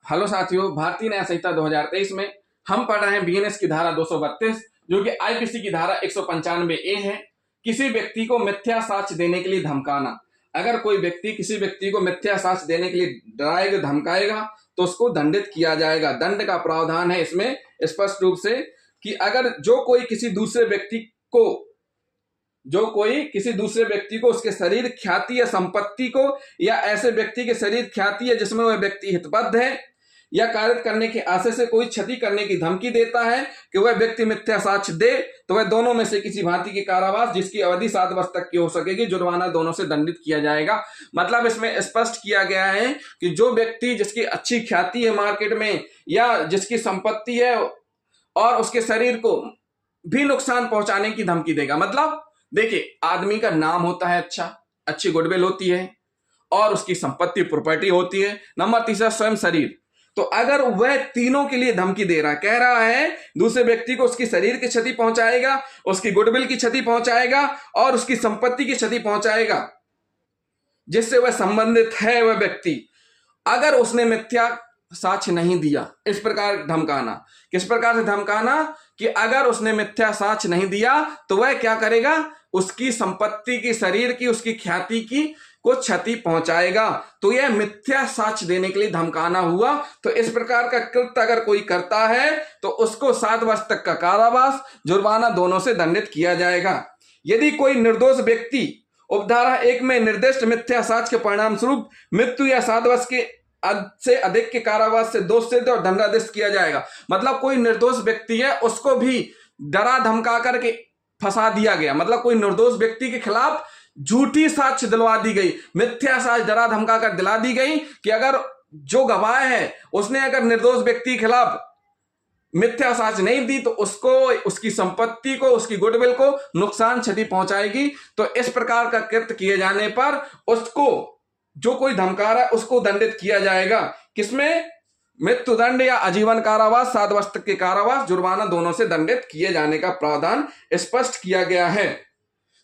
Hello साथियों, भारतीय न्याय संहिता 2023 में हम पढ़ रहे हैं बीएनएस की धारा 232 जो कि आईपीसी की धारा 195A है। किसी व्यक्ति को मिथ्या साक्ष्य देने के लिए धमकाना। अगर कोई व्यक्ति किसी व्यक्ति को मिथ्या साक्ष्य देने के लिए डराएगा, धमकाएगा तो उसको दंडित किया जाएगा। दंड का प्रावधान है इसमें स्पष्ट रूप से कि अगर जो कोई किसी दूसरे व्यक्ति को उसके शरीर, ख्याति या संपत्ति को, या ऐसे व्यक्ति के शरीर, ख्याति है जिसमें वह व्यक्ति हितबद्ध है या कार्य करने के आशय से कोई क्षति करने की धमकी देता है कि वह व्यक्ति मिथ्या साक्ष्य दे, तो वह दोनों में से किसी भांति के कारावास, जिसकी अवधि 7 वर्ष तक की हो सकेगी, जुर्माना दोनों से दंडित किया जाएगा। मतलब इसमें स्पष्ट किया गया है कि जो व्यक्ति जिसकी अच्छी ख्याति है मार्केट में, या जिसकी संपत्ति है और उसके शरीर को भी नुकसान पहुंचाने की धमकी देगा। मतलब देखिए, आदमी का नाम होता है अच्छी गुडविल होती है और उसकी संपत्ति, प्रॉपर्टी होती है। नंबर तीसरा, स्वयं शरीर। तो अगर वह तीनों के लिए धमकी दे रहा है, कह रहा है दूसरे व्यक्ति को उसकी शरीर की क्षति पहुंचाएगा, उसकी गुडविल की क्षति पहुंचाएगा और उसकी संपत्ति की क्षति पहुंचाएगा जिससे वह संबंधित है वह व्यक्ति, अगर उसने मिथ्या साक्ष्य नहीं दिया, इस प्रकार धमकाना। किस प्रकार से धमकाना कि अगर उसने मिथ्या साक्ष्य नहीं दिया तो वह क्या करेगा, उसकी संपत्ति की, शरीर की, उसकी ख्याति की को क्षति पहुंचाएगा। तो यह मिथ्या साक्ष्य देने के लिए धमकाना हुआ। तो इस प्रकार का कृत्य अगर कोई करता है तो उसको 7 वर्ष तक का कारावास, जुर्माना दोनों से दंडित किया जाएगा। यदि कोई निर्दोष व्यक्ति उपधारा 1 में निर्दिष्ट मिथ्या साक्ष्य के परिणाम स्वरूप मृत्यु या 7 वर्ष के से अधिक के कारावास से दोषित और दंडादेश किया जाएगा। मतलब कोई निर्दोष व्यक्ति है, उसको भी डरा धमका करके फंसा दिया गया। मतलब कोई निर्दोष व्यक्ति के खिलाफ झूठी साक्ष्य दिलवा दी गई, मिथ्या साक्ष्य डरा धमका कर दिला दी गई कि अगर जो गवाह है उसने अगर निर्दोष व्यक्ति के खिलाफ मिथ्या साक्ष्य नहीं दी तो उसको, उसकी संपत्ति को, उसकी गुडविल को नुकसान, क्षति पहुंचाएगी। तो इस प्रकार का कृत्य किए जाने पर उसको, जो कोई धमका रहा है, उसको दंडित किया जाएगा। किसमें? मृत्युदंड या आजीवन कारावास, 7 वर्ष तक के कारावास, जुर्माना दोनों से दंडित किए जाने का प्रावधान स्पष्ट किया गया है।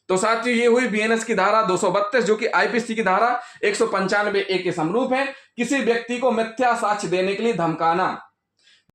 तो साथियों, ये हुई बीएनएस की धारा 232 जो कि आईपीसी की धारा 195A के समरूप है। किसी व्यक्ति को मिथ्या साक्ष्य देने के लिए धमकाना।